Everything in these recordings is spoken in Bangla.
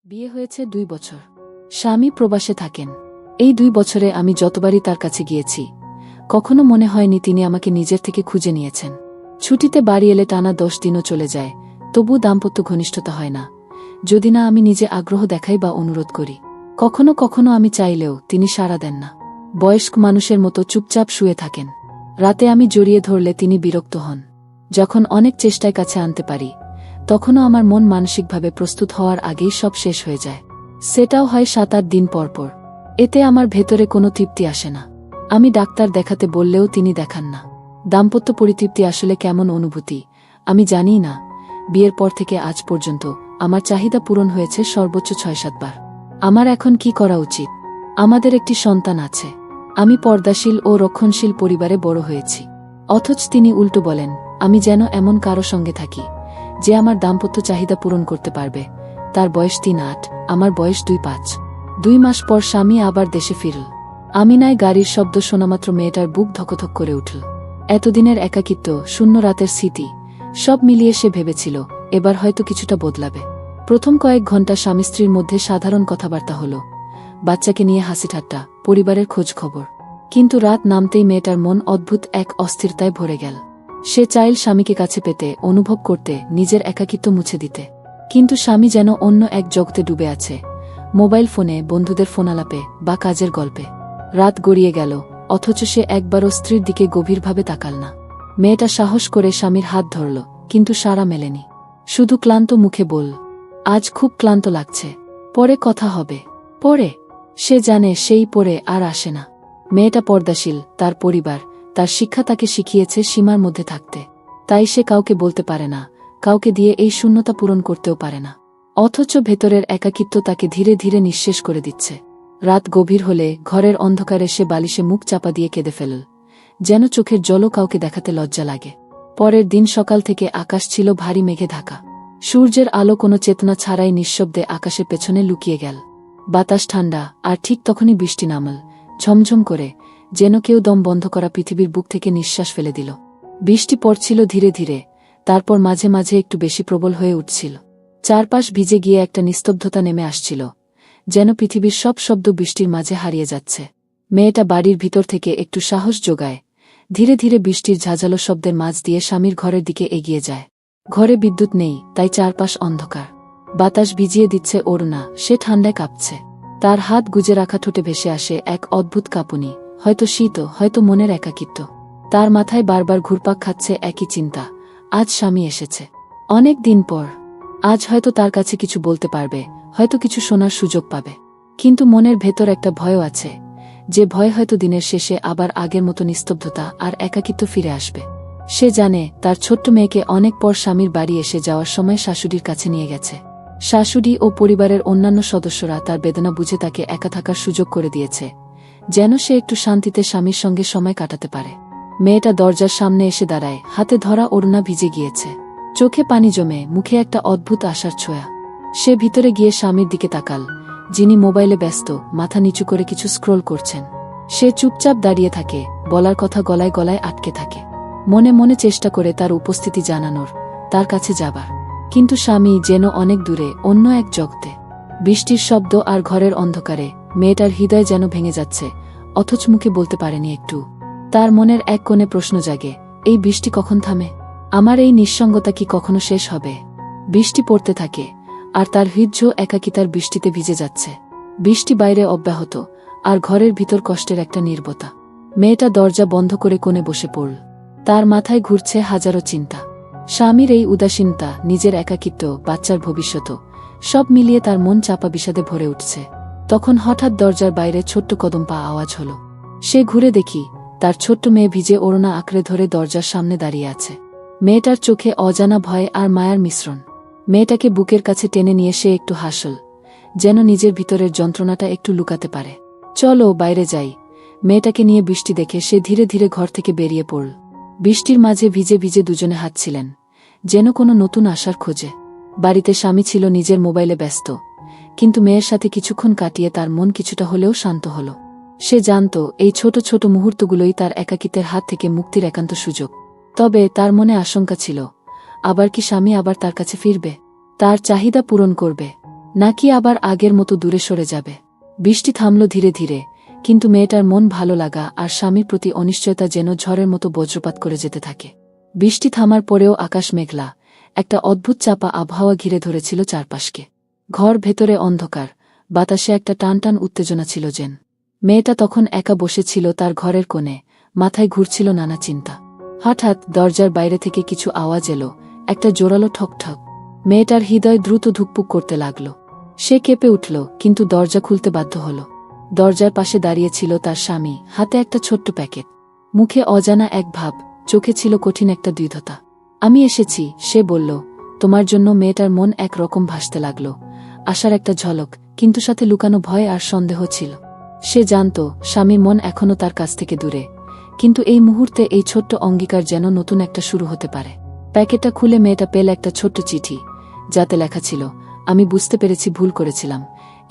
বিয়ে হয়েছে 2 বছর। স্বামী প্রবাসে থাকেন। এই 2 বছরে আমি যতবারই তার কাছে গিয়েছি, কখনো মনে হয়নি তিনি আমাকে নিজের থেকে খুঁজে নিয়েছেন। ছুটিতে বাড়ি এলে টানা 10 দিনও চলে যায়, তবু দাম্পত্য ঘনিষ্ঠতা হয় না, যদি না আমি নিজে আগ্রহ দেখাই বা অনুরোধ করি। কখনো কখনো আমি চাইলেও তিনি সাড়া দেন না। বয়স্ক মানুষের মতো চুপচাপ শুয়ে থাকেন। রাতে আমি জড়িয়ে ধরলে তিনি বিরক্ত হন। যখন অনেক চেষ্টায় কাছে আনতে পারি, তখনও আমার মন মানসিকভাবে প্রস্তুত হওয়ার আগেই সব শেষ হয়ে যায়। সেটাও হয় 7-8 দিন পরপর। এতে আমার ভেতরে কোনো তৃপ্তি আসে না। আমি ডাক্তার দেখাতে বললেও তিনি দেখান না। দাম্পত্য পরিতৃপ্তি আসলে কেমন অনুভূতি আমি জানি না। বিয়ের পর থেকে আজ পর্যন্ত আমার চাহিদা পূরণ হয়েছে সর্বোচ্চ 6-7 বার। আমার এখন কি করা উচিত? আমাদের একটি সন্তান আছে। আমি পর্দাশীল ও রক্ষণশীল পরিবারে বড় হয়েছি। অথচ তিনি উল্টো বলেন আমি যেন এমন কারো সঙ্গে থাকি যে আমার দাম্পত্য চাহিদা পূরণ করতে পারবে। তার বয়স 3-8, আমার বয়স 2-5। 2 মাস পর স্বামী আবার দেশে ফিরল। আমিনায় গাড়ির শব্দ শোনামাত্র মেয়েটার বুক ধকধক করে উঠল। এতদিনের একাকিত্ব, শূন্য রাতের স্মৃতি, সব মিলিয়ে সে ভেবেছিল এবার হয়তো কিছুটা বদলাবে। প্রথম কয়েক ঘন্টা স্বামী স্ত্রীর মধ্যে সাধারণ কথাবার্তা হলো, বাচ্চাকে নিয়ে হাসিঠাট্টা, পরিবারের খোঁজ খবর। কিন্তু রাত নামতেই মেয়েটার মন অদ্ভুত এক অস্থিরতায় ভরে গেল। সে চাইল স্বামীকে কাছে পেতে, অনুভব করতে, নিজের একাকিত্ব মুছে দিতে। কিন্তু স্বামী যেন অন্য এক জগতে ডুবে আছে, মোবাইল ফোনে, বন্ধুদের ফোনালাপে বা কাজের গল্পে। রাত গড়িয়ে গেল, অথচ সে একবারও স্ত্রীর দিকে গভীরভাবে তাকাল না। মেয়েটা সাহস করে স্বামীর হাত ধরল, কিন্তু সাড়া মেলেনি। শুধু ক্লান্ত মুখে বলল, আজ খুব ক্লান্ত লাগছে, পরে কথা হবে। পরে? সে জানে সেই পরে আর আসে না। মেয়েটা পর্দাশীল, তার পরিবার, তার শিক্ষা তাকে শিখিয়েছে সীমার মধ্যে থাকতে। তাই সে কাউকে বলতে পারে না, কাউকে দিয়ে এই শূন্যতা পূরণ করতেও পারে না। অথচ ভেতরের একাকিত্ব তাকে ধীরে ধীরে নিঃশেষ করে দিচ্ছে। রাত গভীর হলে ঘরের অন্ধকারে সে বালিশে মুখ চাপা দিয়ে কেঁদে ফেলল, যেন চোখের জলও কাউকে দেখাতে লজ্জা লাগে। পরের দিন সকাল থেকে আকাশ ছিল ভারী মেঘে ঢাকা। সূর্যের আলো কোনো চেতনা ছাড়াই নিঃশব্দে আকাশের পেছনে লুকিয়ে গেল। বাতাস ঠান্ডা, আর ঠিক তখনই বৃষ্টি নামল, ঝমঝম করে, যেন কেউ দম বন্ধ করা পৃথিবীর বুক থেকে নিঃশ্বাস ফেলে দিল। বৃষ্টি পড়ছিল ধীরে ধীরে, তারপর মাঝে মাঝে একটু বেশি প্রবল হয়ে উঠছিল। চারপাশ ভিজে গিয়ে একটা নিস্তব্ধতা নেমে আসছিল, যেন পৃথিবীর সব শব্দ বৃষ্টির মাঝে হারিয়ে যাচ্ছে। মেয়েটা বাড়ির ভিতর থেকে একটু সাহস জোগায়, ধীরে ধীরে বৃষ্টির ঝাঁঝালো শব্দের মাঝ দিয়ে স্বামীর ঘরের দিকে এগিয়ে যায়। ঘরে বিদ্যুৎ নেই, তাই চারপাশ অন্ধকার। বাতাস ভিজিয়ে দিচ্ছে ওড়না, সে ঠান্ডায় কাঁপছে। তার হাত গুজে রাখা ঠোঁটে ভেসে আসে এক অদ্ভুত কাঁপুনি, হয়তো শীত, হয়তো মনের একাকিত্ব। তার মাথায় বারবার ঘুরপাক খাচ্ছে একই চিন্তা, আজ স্বামী এসেছে, অনেক দিন পর। আজ হয়তো তার কাছে কিছু বলতে পারবে, হয়তো কিছু শোনার সুযোগ পাবে। কিন্তু মনের ভেতর একটা ভয়ও আছে, যে ভয় হয়তো দিনের শেষে আবার আগের মতো নিস্তব্ধতা আর একাকিত্ব ফিরে আসবে। সে জানে তার ছোট্ট মেয়েকে অনেক পর স্বামীর বাড়ি এসে যাওয়ার সময় শাশুড়ির কাছে নিয়ে গেছে। শাশুড়ি ও পরিবারের অন্যান্য সদস্যরা তার বেদনা বুঝে তাকে একা থাকার সুযোগ করে দিয়েছে, যেন সে একটু শান্তিতে স্বামীর সঙ্গে সময় কাটাতে পারে। মেয়েটা দরজার সামনে এসে দাঁড়ায়, হাতে ধরা ওড়না ভিজে গিয়েছে, চোখে পানি জমে, মুখে একটা অদ্ভুত আশার ছোঁয়া। সে ভিতরে গিয়ে স্বামীর দিকে তাকাল, যিনি মোবাইলে ব্যস্ত, মাথা নিচু করে কিছু স্ক্রোল করছেন। সে চুপচাপ দাঁড়িয়ে থাকে, বলার কথা গলায় গলায় আটকে থাকে। মনে মনে চেষ্টা করে তার উপস্থিতি জানানোর, তার কাছে যাবার। কিন্তু স্বামী যেন অনেক দূরে, অন্য এক জগতে। বৃষ্টির শব্দ আর ঘরের অন্ধকারে মেয়েটার হৃদয় যেন ভেঙে যাচ্ছে, অথচ মুখে বলতে পারেনি একটু। তার মনের এক কোণে প্রশ্ন জাগে, এই বৃষ্টি কখন থামে? আমার এই নিঃসঙ্গতা কি কখনো শেষ হবে? বৃষ্টি পড়তে থাকে, আর তার হৃদয় একাকিতার বৃষ্টিতে ভিজে যাচ্ছে। বৃষ্টি বাইরে অব্যাহত, আর ঘরের ভিতর কষ্টের একটা নীরবতা। মেয়েটা দরজা বন্ধ করে কোণে বসে পড়ল। তার মাথায় ঘুরছে হাজারো চিন্তা। স্বামীর এই উদাসীনতা, নিজের একাকিত্ব, বাচ্চার ভবিষ্যৎ, সব মিলিয়ে তার মন চাপা বিষাদে ভরে উঠছে। তখন হঠাৎ দরজার বাইরে ছোট্ট কদম পা আওয়াজ হলো। সে ঘুরে দেখি, তার ছোট্ট মেয়ে ভিজে ওড়না আঁকড়ে ধরে দরজার সামনে দাঁড়িয়ে আছে। মেয়েটার চোখে অজানা ভয় আর মায়ার মিশ্রণ। মেয়েটাকে বুকের কাছে টেনে নিয়ে সে একটু হাসল, যেন নিজের ভিতরের যন্ত্রণাটা একটু লুকাতে পারে। চলো বাইরে যাই। মেয়েটাকে নিয়ে বৃষ্টি দেখে সে ধীরে ধীরে ঘর থেকে বেরিয়ে পড়ল। বৃষ্টির মাঝে ভিজে ভিজে দুজনে হাঁটছিলেন, যেন কোনো নতুন আশার খোঁজে। বাড়িতে স্বামী ছিল নিজের মোবাইলে ব্যস্ত, কিন্তু মেয়ের সাথে কিছুক্ষণ কাটিয়ে তার মন কিছুটা হলেও শান্ত হল। সে জানত এই ছোট ছোট মুহূর্তগুলোই তার একাকিত্বের হাত থেকে মুক্তির একান্ত সুযোগ। তবে তার মনে আশঙ্কা ছিল, আবার কি স্বামী আবার তার কাছে ফিরবে, তার চাহিদা পূরণ করবে? নাকি আবার আগের মতো দূরে সরে যাবে। বৃষ্টি থামল ধীরে ধীরে, কিন্তু মেয়েটার মন ভালো লাগা আর স্বামীর প্রতি অনিশ্চয়তা যেন ঝড়ের মতো বজ্রপাত করে যেতে থাকে। বৃষ্টি থামার পরেও আকাশ মেঘলা, একটা অদ্ভুত চাপা আবহাওয়া ঘিরে ধরেছিল চারপাশকে। ঘর ভেতরে অন্ধকার, বাতাসে একটা টানটান উত্তেজনা ছিল যেন। মেয়েটা তখন একা বসেছিল তার ঘরের কোণে, মাথায় ঘুরছিল নানা চিন্তা। হঠাৎ দরজার বাইরে থেকে কিছু আওয়াজ এলো, একটা জোরালো ঠকঠক। মেয়েটার হৃদয় দ্রুত ধুকপুক করতে লাগল। সে কেঁপে উঠল, কিন্তু দরজা খুলতে বাধ্য হল। দরজার পাশে দাঁড়িয়েছিল তার স্বামী, হাতে একটা ছোট্ট প্যাকেট। মুখে অজানা এক ভাব, চোখে ছিল কঠিন একটা দ্বিধতা। আমি এসেছি, সে বলল। তোমার জন্য। মেয়েটার মন এক রকম ভাসতে লাগল, আশার একটা ঝলক, কিন্তু সাথে লুকানো ভয় আর সন্দেহ ছিল। সে জানত স্বামীর মন এখনও তার কাছ থেকে দূরে, কিন্তু এই মুহূর্তে এই ছোট্ট অঙ্গীকার যেন নতুন একটা শুরু হতে পারে। প্যাকেটটা খুলে মেয়েটা পেল একটা ছোট্ট চিঠি, যাতে লেখা ছিল, আমি বুঝতে পেরেছি ভুল করেছিলাম,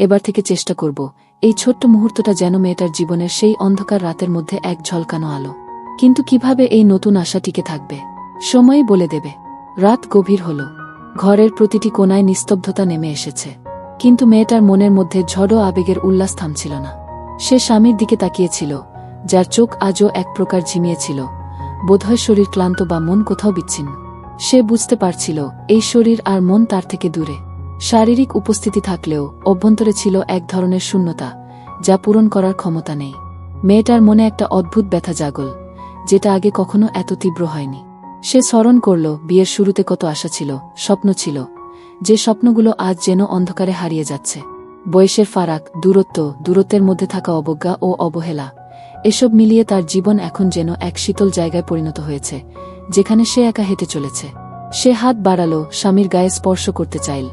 এবার থেকে চেষ্টা করব। এই ছোট্ট মুহূর্তটা যেন মেয়েটার জীবনের সেই অন্ধকার রাতের মধ্যে এক ঝলকানো আলো। কিন্তু কিভাবে এই নতুন আশা টিকে থাকবে, সময়ই বলে দেবে। রাত গভীর হল, ঘরের প্রতিটি কোণায় নিস্তব্ধতা নেমে এসেছে, কিন্তু মেয়েটার মনের মধ্যে ঝড়ো আবেগের উল্লাস থামছিল না। সে স্বামীর দিকে তাকিয়েছিল, যার চোখ আজও এক প্রকার ঝিমিয়েছিল, বোধহয় শরীর ক্লান্ত বা মন কোথাও বিচ্ছিন্ন। সে বুঝতে পারছিল এই শরীর আর মন তার থেকে দূরে। শারীরিক উপস্থিতি থাকলেও অভ্যন্তরে ছিল এক ধরনের শূন্যতা, যা পূরণ করার ক্ষমতা নেই। মেয়েটার মনে একটা অদ্ভুত ব্যথা জাগল, যেটা আগে কখনো এত তীব্র হয়নি। সে স্মরণ করল বিয়ের শুরুতে কত আশা ছিল, স্বপ্ন ছিল, যে স্বপ্নগুলো আজ যেন অন্ধকারে হারিয়ে যাচ্ছে। বয়সের ফারাক, দূরত্বের মধ্যে থাকা অবজ্ঞা ও অবহেলা, এসব মিলিয়ে তার জীবন এখন যেন এক শীতল জায়গায় পরিণত হয়েছে, যেখানে সে একা হেঁটে চলেছে। সে হাত বাড়ালো, স্বামীর গায়ে স্পর্শ করতে চাইল,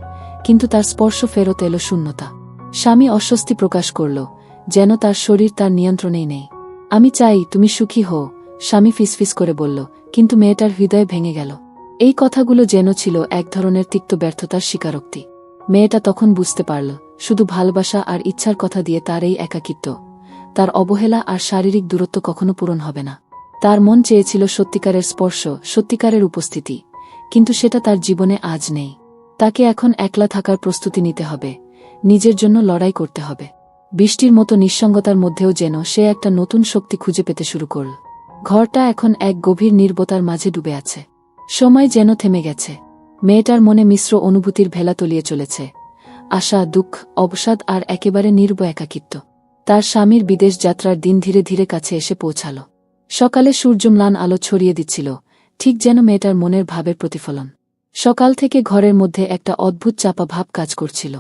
কিন্তু তার স্পর্শ ফেরত এলো শূন্যতা। স্বামী অস্বস্তি প্রকাশ করল, যেন তার শরীর তার নিয়ন্ত্রণেই নেই। আমি চাই তুমি সুখী হও, স্বামী ফিসফিস করে বলল, কিন্তু মেয়েটার হৃদয় ভেঙে গেল। এই কথাগুলো যেন ছিল এক ধরনের তিক্ত ব্যর্থতার স্বীকারোক্তি। মেয়েটা তখন বুঝতে পারল, শুধু ভালোবাসা আর ইচ্ছার কথা দিয়ে তার এই একাকিত্ব, তার অবহেলা আর শারীরিক দূরত্ব কখনো পূরণ হবে না। তার মন চেয়েছিল সত্যিকারের স্পর্শ, সত্যিকারের উপস্থিতি, কিন্তু সেটা তার জীবনে আজ নেই। তাকে এখন একলা থাকার প্রস্তুতি নিতে হবে, নিজের জন্য লড়াই করতে হবে। বৃষ্টির মতো নিঃসঙ্গতার মধ্যেও যেন সে একটা নতুন শক্তি খুঁজে পেতে শুরু করল। ঘরটা এখন এক গভীর নীরবতার মাঝে ডুবে আছে। সময় যেন থেমে গেছে। মেয়েটার মনে মিশ্র অনুভূতির ভেলা তলিয়ে চলেছে, আশা, দুঃখ, অবসাদ আর একেবারে নির্ভয় একাকিত্ব। তার স্বামীর বিদেশ যাত্রার দিন ধীরে ধীরে কাছে এসে পৌঁছাল। সকালে সূর্য ম্লান আলো ছড়িয়ে দিচ্ছিল, ঠিক যেন মেয়েটার মনের ভাবের প্রতিফলন। সকাল থেকে ঘরের মধ্যে একটা অদ্ভুত চাপা ভাব কাজ করছিল।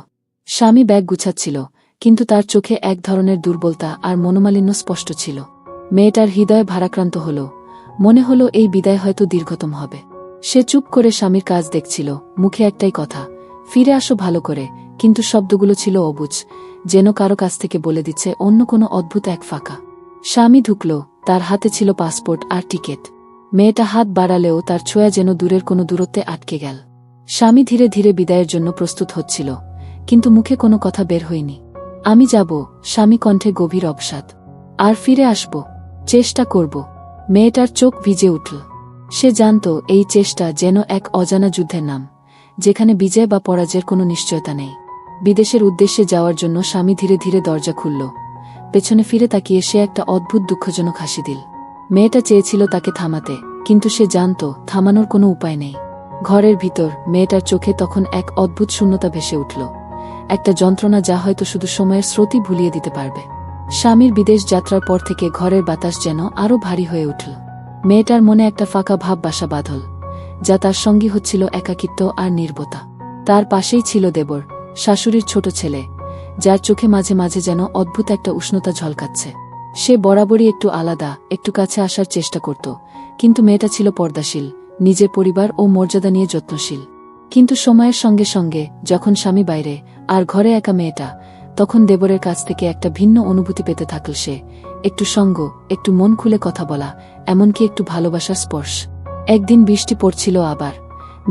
স্বামী ব্যাগ গুছাচ্ছিল, কিন্তু তার চোখে এক ধরনের দুর্বলতা আর মনোমালিন্য স্পষ্ট ছিল। মেয়েটার হৃদয় ভারাক্রান্ত হল, মনে হল এই বিদায় হয়তো দীর্ঘতম হবে। সে চুপ করে স্বামীর কাজ দেখছিল, মুখে একটাই কথা, ফিরে আসো ভালো করে, কিন্তু শব্দগুলো ছিল অবুঝ, যেন কারো কাছ থেকে বলে দিচ্ছে অন্য কোনো অদ্ভুত এক ফাঁকা। স্বামী ঢুকল, তার হাতে ছিল পাসপোর্ট আর টিকিট। মেয়েটা হাত বাড়ালেও তার ছোঁয়া যেন দূরের কোনো দূরত্বে আটকে গেল। স্বামী ধীরে ধীরে বিদায়ের জন্য প্রস্তুত হচ্ছিল, কিন্তু মুখে কোনো কথা বের হয়নি। আমি যাব, স্বামী কণ্ঠে গভীর অবসাদ। আর ফিরে আসব, চেষ্টা করব। মেয়েটার চোখ ভিজে উঠল। সে জানত এই চেষ্টা যেন এক অজানা যুদ্ধের নাম, যেখানে বিজয় বা পরাজয়ের কোনো নিশ্চয়তা নেই। বিদেশের উদ্দেশ্যে যাওয়ার জন্য স্বামী ধীরে ধীরে দরজা খুলল। পেছনে ফিরে তাকিয়ে সে একটা অদ্ভুত দুঃখজনক হাসি দিল। মেয়েটা চেয়েছিল তাকে থামাতে, কিন্তু সে জানত থামানোর কোনো উপায় নেই। ঘরের ভিতর মেয়েটার চোখে তখন এক অদ্ভুত শূন্যতা ভেসে উঠল, একটা যন্ত্রণা যা হয়তো শুধু সময়ের স্রোতই ভুলিয়ে দিতে পারবে। স্বামীর বিদেশ যাত্রার পর থেকে ঘরের বাতাস যেন আরও ভারী হয়ে উঠল। মেয়েটার মনে একটা ফাঁকা ভাব বাসা বাঁধল, যা তার সঙ্গী হচ্ছিল একাকিত্ব আর নীরবতা। তার পাশেই ছিল দেবর, শাশুড়ির ছোট ছেলে, যার চোখে মাঝে মাঝে যেন অদ্ভুত একটা উষ্ণতা ঝলকাচ্ছে। সে বরাবরই একটু আলাদা, একটু কাছে আসার চেষ্টা করত, কিন্তু মেয়েটা ছিল পর্দাশীল, নিজের পরিবার ও মর্যাদা নিয়ে যত্নশীল। কিন্তু সময়ের সঙ্গে সঙ্গে যখন স্বামী বাইরে আর ঘরে একা মেয়েটা, তখন দেবরের কাছ থেকে একটা ভিন্ন অনুভূতি পেতে থাকল সে। একটু সঙ্গ, একটু মন খুলে কথা বলা, এমনকি একটু ভালোবাসার স্পর্শ। একদিন বৃষ্টি পড়ছিল আবার।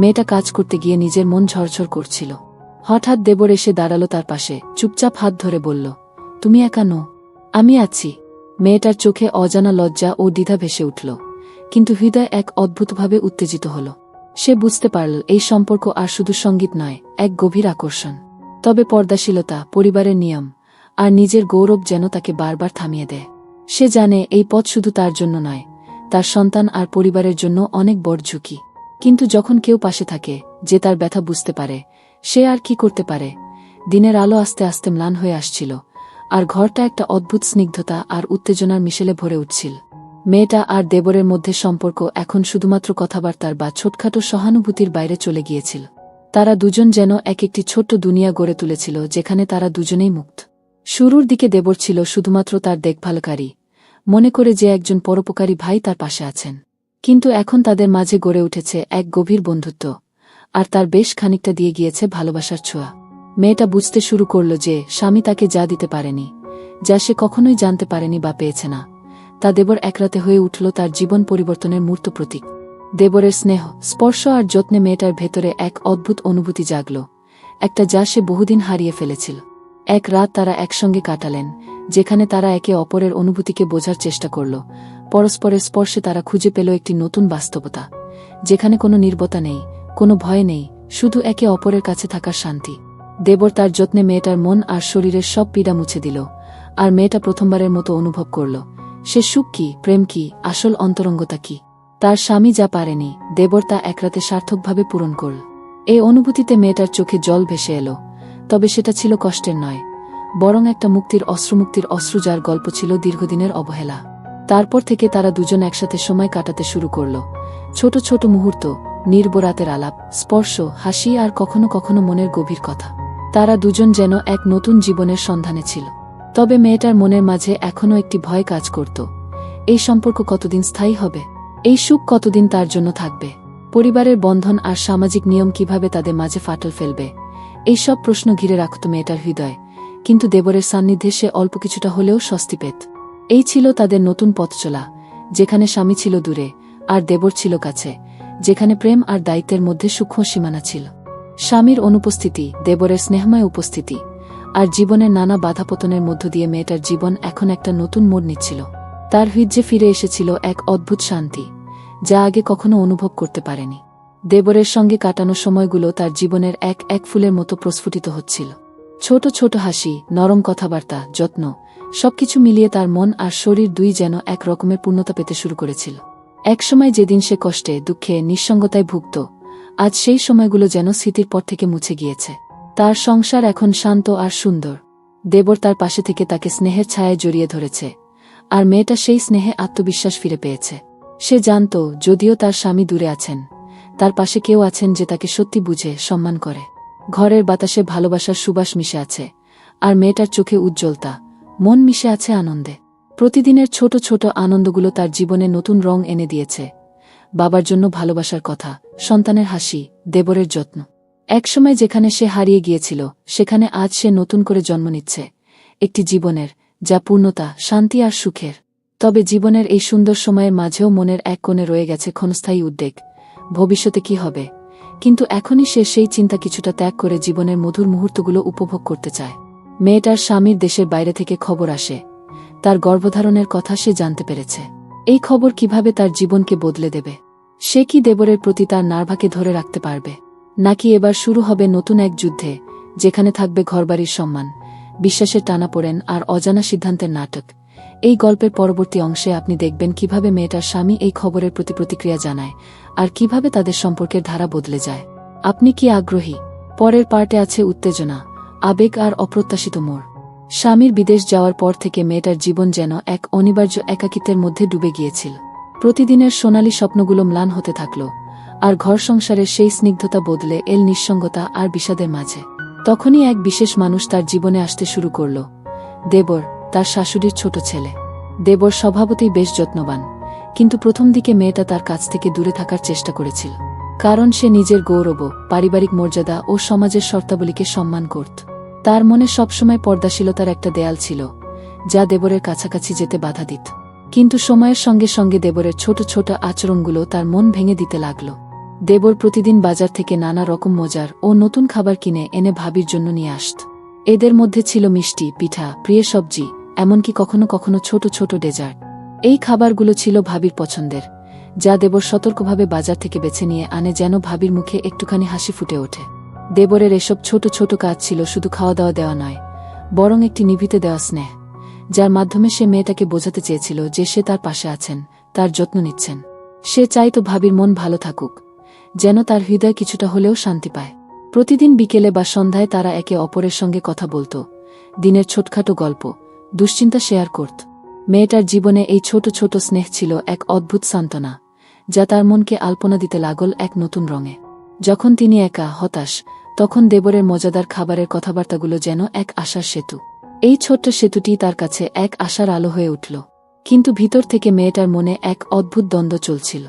মেয়েটা কাজ করতে গিয়ে নিজের মন ঝরঝর করছিল। হঠাৎ দেবর এসে দাঁড়ালো তার পাশে, চুপচাপ হাত ধরে বলল, তুমি একা নও, আমি আছি। মেয়েটার চোখে অজানা লজ্জা ও দ্বিধা ভেসে উঠল, কিন্তু হৃদয় এক অদ্ভুতভাবে উত্তেজিত হল। সে বুঝতে পারল এই সম্পর্ক আর শুধু সঙ্গীত নয়, এক গভীর আকর্ষণ। তবে পর্দাশীলতা, পরিবারের নিয়ম আর নিজের গৌরব যেন তাকে বারবার থামিয়ে দেয়। সে জানে এই পথ শুধু তার জন্য নয়, তার সন্তান আর পরিবারের জন্য অনেক বড় ঝুঁকি। কিন্তু যখন কেউ পাশে থাকে, যে তার ব্যথা বুঝতে পারে, সে আর কি করতে পারে। দিনের আলো আস্তে আস্তে ম্লান হয়ে আসছিল, আর ঘরটা একটা অদ্ভুত স্নিগ্ধতা আর উত্তেজনার মিশেলে ভরে উঠছিল। মেয়েটা আর দেবরের মধ্যে সম্পর্ক এখন শুধুমাত্র কথাবার্তার বা ছোটখাটো সহানুভূতির বাইরে চলে গিয়েছিল। তারা দুজন যেন এক একটি ছোট্ট দুনিয়া গড়ে তুলেছিল, যেখানে তারা দুজনেই মুক্ত। শুরুর দিকে দেবর ছিল শুধুমাত্র তার দেখভালকারী, মনে করে যে একজন পরোপকারী ভাই তার পাশে আছেন। কিন্তু এখন তাদের মাঝে গড়ে উঠেছে এক গভীর বন্ধুত্ব, আর তার বেশ খানিকটা দিয়ে গিয়েছে ভালোবাসার ছোঁয়া। মেয়েটা বুঝতে শুরু করল যে স্বামী তাকে যা দিতে পারেনি, যা সে কখনোই জানতে পারেনি বা পেয়েছে না, তা দেবর একরাতে হয়ে উঠল তার জীবন পরিবর্তনের মূর্ত প্রতীক। দেবরের স্নেহ, স্পর্শ আর যত্নে মেয়েটার ভেতরে এক অদ্ভুত অনুভূতি জাগল, একটা যা সে বহুদিন হারিয়ে ফেলেছিল। এক রাত তারা একসঙ্গে কাটালেন, যেখানে তারা একে অপরের অনুভূতিকে বোঝার চেষ্টা করল। পরস্পরের স্পর্শে তারা খুঁজে পেল একটি নতুন বাস্তবতা, যেখানে কোনো নীরবতা নেই, কোনো ভয় নেই, শুধু একে অপরের কাছে থাকার শান্তি। দেবর তার যত্নে মেয়েটার মন আর শরীরের সব পীড়া মুছে দিল, আর মেয়েটা প্রথমবারের মতো অনুভব করল সে সুখ কি, প্রেম কি, আসল অন্তরঙ্গতা কি। তার স্বামী যা পারেনি, দেবর তা একরাতে সার্থকভাবে পূরণ করল। এই অনুভূতিতে মেয়েটার চোখে জল ভেসে এলো, তবে সেটা ছিল কষ্টের নয়, বরং একটা মুক্তির অশ্রু, যার গল্প ছিল দীর্ঘদিনের অবহেলা। তারপর থেকে তারা দুজন একসাথে সময় কাটাতে শুরু করল। ছোট ছোট মুহূর্ত, নির্বরাতের আলাপ, স্পর্শ, হাসি আর কখনো কখনো মনের গভীর কথা। তারা দুজন যেন এক নতুন জীবনের সন্ধানে ছিল। তবে মেয়েটার মনের মাঝে এখনও একটি ভয় কাজ করত। এই সম্পর্ক কতদিন স্থায়ী হবে? এই সুখ কতদিন তার জন্য থাকবে? পরিবারের বন্ধন আর সামাজিক নিয়ম কিভাবে তাদের মাঝে ফাটল ফেলবে? এই সব প্রশ্ন ঘিরে রাখত মেয়েটার হৃদয়। কিন্তু দেবরের সান্নিধ্যে সে অল্প কিছুটা হলেও স্বস্তি পেত। এই ছিল তাদের নতুন পথ চলা, যেখানে স্বামী ছিল দূরে আর দেবর ছিল কাছে, যেখানে প্রেম আর দায়িত্বের মধ্যে সূক্ষ্ম সীমানা ছিল। স্বামীর অনুপস্থিতি, দেবরের স্নেহময় উপস্থিতি আর জীবনের নানা বাধাপতনের মধ্য দিয়ে মেয়েটার জীবন এখন একটা নতুন মোড় নিচ্ছিল। তার হৃদয়ে ফিরে এসেছিল এক অদ্ভুত শান্তি, যা আগে কখনো অনুভব করতে পারেনি। দেবরের সঙ্গে কাটানো সময়গুলো তার জীবনের এক এক ফুলের মতো প্রস্ফুটিত হচ্ছিল। ছোট ছোট হাসি, নরম কথাবার্তা, যত্ন, সবকিছু মিলিয়ে তার মন আর শরীর দুই যেন এক রকমের পূর্ণতা পেতে শুরু করেছিল। একসময় যেদিন সে কষ্টে, দুঃখে, নিঃসঙ্গতায় ভুগত, আজ সেই সময়গুলো যেন স্মৃতির পর থেকে মুছে গিয়েছে। তার সংসার এখন শান্ত আর সুন্দর। দেবর তার পাশে থেকে তাকে স্নেহের ছায়ায় জড়িয়ে ধরেছে, আর মেয়েটা সেই স্নেহে আত্মবিশ্বাস ফিরে পেয়েছে। সে জানত, যদিও তার স্বামী দূরে আছেন, তার পাশে কেউ আছেন যে তাকে সত্যি বুঝে, সম্মান করে। ঘরের বাতাসে ভালোবাসার সুবাস মিশে আছে, আর মেয়েটার চোখে উজ্জ্বলতা, মন মিশে আছে আনন্দে। প্রতিদিনের ছোট ছোট আনন্দগুলো তার জীবনে নতুন রং এনে দিয়েছে। বাবার জন্য ভালোবাসার কথা, সন্তানের হাসি, দেবরের যত্ন। একসময় যেখানে সে হারিয়ে গিয়েছিল, সেখানে আজ সে নতুন করে জন্ম নিচ্ছে, একটি জীবনের যা পূর্ণতা, শান্তি আর সুখের। তবে জীবনের এই সুন্দর সময়ের মাঝেও মনের এক কোণে রয়ে গেছে ক্ষণস্থায়ী উদ্বেগ, ভবিষ্যতে কি হবে। কিন্তু এখনই সে সেই চিন্তা কিছুটা ত্যাগ করে জীবনের মধুর মুহূর্তগুলো উপভোগ করতে চায়। মেয়েটার স্বামীর দেশের বাইরে থেকে খবর আসে, তার গর্ভধারণের কথা সে জানতে পেরেছে। এই খবর কিভাবে তার জীবনকে বদলে দেবে? সে কি দেবরের প্রতি তার নার্ভাকে ধরে রাখতে পারবে, নাকি এবার শুরু হবে নতুন এক যুদ্ধে, যেখানে থাকবে ঘরবাড়ির সম্মান, বিশ্বাসের টানাপোড়েন আর অজানা সিদ্ধান্তের নাটক? এই গল্পের পরবর্তী অংশে আপনি দেখবেন কিভাবে মেয়েটার স্বামী এই খবরের প্রতি প্রতিক্রিয়া জানায়, আর কিভাবে তাদের সম্পর্কের ধারা বদলে যায়। আপনি কি আগ্রহী? পরের পার্টে আছে উত্তেজনা, আবেগ আর অপ্রত্যাশিত মোড়। স্বামীর বিদেশ যাওয়ার পর থেকে মেয়েটার জীবন যেন এক অনিবার্য একাকিত্বের মধ্যে ডুবে গিয়েছিল। প্রতিদিনের সোনালী স্বপ্নগুলো ম্লান হতে থাকল, আর ঘর সংসারের সেই স্নিগ্ধতা বদলে এল নিঃসঙ্গতা আর বিষাদের মাঝে। তখনই এক বিশেষ মানুষ তার জীবনে আসতে শুরু করল, দেবর, তার শাশুড়ির ছোট ছেলে। দেবর স্বভাবতই বেশ যত্নবান, কিন্তু প্রথম দিকে মেয়েটা তার কাছ থেকে দূরে থাকার চেষ্টা করেছিল, কারণ সে নিজের গৌরব, পারিবারিক মর্যাদা ও সমাজের শর্তাবলীকে সম্মান করত। তার মনে সবসময় পর্দাশীলতার একটা দেয়াল ছিল, যা দেবরের কাছাকাছি যেতে বাধা দিত। কিন্তু সময়ের সঙ্গে সঙ্গে দেবরের ছোট ছোট আচরণগুলো তার মন ভেঙে দিতে লাগল। দেবর প্রতিদিন বাজার থেকে নানা রকম মজার ও নতুন খাবার কিনে এনে ভাবির জন্য নিয়ে আসত। এদের মধ্যে ছিল মিষ্টি, পিঠা, প্রিয় সবজি, এমনকি কখনো কখনো ছোট ছোট ডেজার্ট। এই খাবারগুলো ছিল ভাবির পছন্দের, যা দেবর সতর্কভাবে বাজার থেকে বেছে নিয়ে আনে যেন ভাবির মুখে একটুখানি হাসি ফুটে ওঠে। দেবরের এসব ছোট ছোট কাজ ছিল শুধু খাওয়া দাওয়া দেওয়া নয়, বরং একটি নিভিতে দেওয়া স্নেহ, যার মাধ্যমে সে মেয়েটাকে বোঝাতে চেয়েছিল যে সে তার পাশে আছেন, তার যত্ন নিচ্ছেন। সে চাইতো ভাবির মন ভালো থাকুক, যেন তার হৃদয় কিছুটা হলেও শান্তি পায়। প্রতিদিন বিকেলে বা সন্ধ্যায় তারা একে অপরের সঙ্গে কথা বলত, দিনের ছোটখাটো গল্প, দুশ্চিন্তা শেয়ার করত। মেয়েটার জীবনে এই ছোট ছোট স্নেহ ছিল এক অদ্ভুত সান্ত্বনা, যা তার মনকে আলপনা দিতে লাগল এক নতুন রঙে। যখন তিনি একা, হতাশ, তখন দেবরের মজাদার খাবারের কথাবার্তাগুলো যেন এক আশার সেতু। এই ছোট্ট সেতুটি তার কাছে এক আশার আলো হয়ে উঠল। কিন্তু ভিতর থেকে মেয়েটার মনে এক অদ্ভুত দ্বন্দ্ব চলছিল।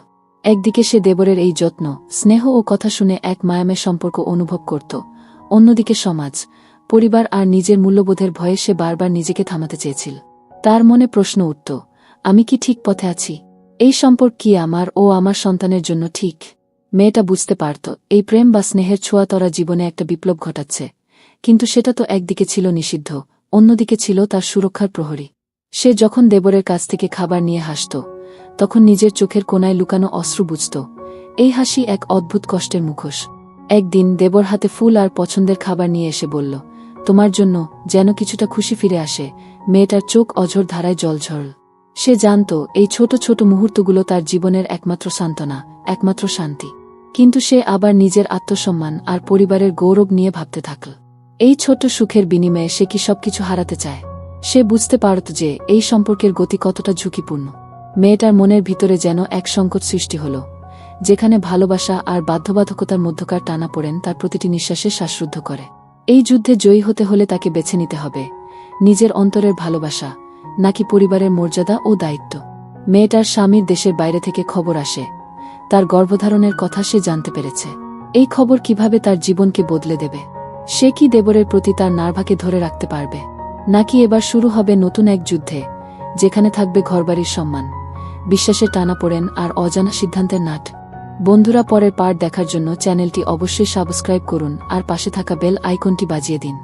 একদিকে সে দেবরের এই যত্ন, স্নেহ ও কথা শুনে এক মায়াময় সম্পর্ক অনুভব করত, অন্যদিকে সমাজ, পরিবার আর নিজের মূল্যবোধের ভয়ে সে বারবার নিজেকে থামাতে চেয়েছিল। তার মনে প্রশ্ন উঠত, আমি কি ঠিক পথে আছি? এই সম্পর্ক কি আমার ও আমার সন্তানের জন্য ঠিক? মেয়েটা বুঝতে পারত এই প্রেম বা স্নেহের ছোঁয়া তরা জীবনে একটা বিপ্লব ঘটাচ্ছে, কিন্তু সেটা তো একদিকে ছিল নিষিদ্ধ, অন্যদিকে ছিল তার সুরক্ষার প্রহরী। সে যখন দেবরের কাছ থেকে খাবার নিয়ে হাসত, তখন নিজের চোখের কোণায় লুকানো অশ্রু বুঝত, এই হাসি এক অদ্ভুত কষ্টের মুখোশ। একদিন দেবর হাতে ফুল আর পছন্দের খাবার নিয়ে এসে বলল, তোমার জন্য, যেন কিছুটা খুশি ফিরে আসে। মেয়েটার চোখ অঝোর ধারায় জল ঝরল। সে জানত এই ছোট ছোট মুহূর্তগুলো তার জীবনের একমাত্র সান্ত্বনা, একমাত্র শান্তি। কিন্তু সে আবার নিজের আত্মসম্মান আর পরিবারের গৌরব নিয়ে ভাবতে থাকল। এই ছোট্ট সুখের বিনিময়ে সে কি সবকিছু হারাতে চায়? সে বুঝতে পারত যে এই সম্পর্কের গতি কতটা ঝুঁকিপূর্ণ। মেয়েটার মনের ভিতরে যেন এক সংকট সৃষ্টি হল, যেখানে ভালোবাসা আর বাধ্যবাধকতার মধ্যকার টানাপোড়েন তার প্রতিটি নিঃশ্বাসে শ্বাসরুদ্ধ করে। এই যুদ্ধে জয়ী হতে হলে তাকে বেছে নিতে হবে নিজের অন্তরের ভালোবাসা, নাকি পরিবারের মর্যাদা ও দায়িত্ব। মেয়েটার স্বামীর দেশের বাইরে থেকে খবর আসে, তার গর্ভধারণের কথা সে জানতে পেরেছে। এই খবর কিভাবে তার জীবনকে বদলে দেবে? সে কি দেবরের প্রতি তার নার্ভাকে ধরে রাখতে পারবে, নাকি এবার শুরু হবে নতুন এক যুদ্ধে, যেখানে থাকবে ঘরবাড়ির সম্মান, বিশ্বাসের টানাপোড়েন আর অজানা সিদ্ধান্তের নাট? বন্ধুরা, পরের পার্ট দেখার জন্য চ্যানেলটি অবশ্যই সাবস্ক্রাইব করুন আর পাশে থাকা বেল আইকনটি বাজিয়ে দিন।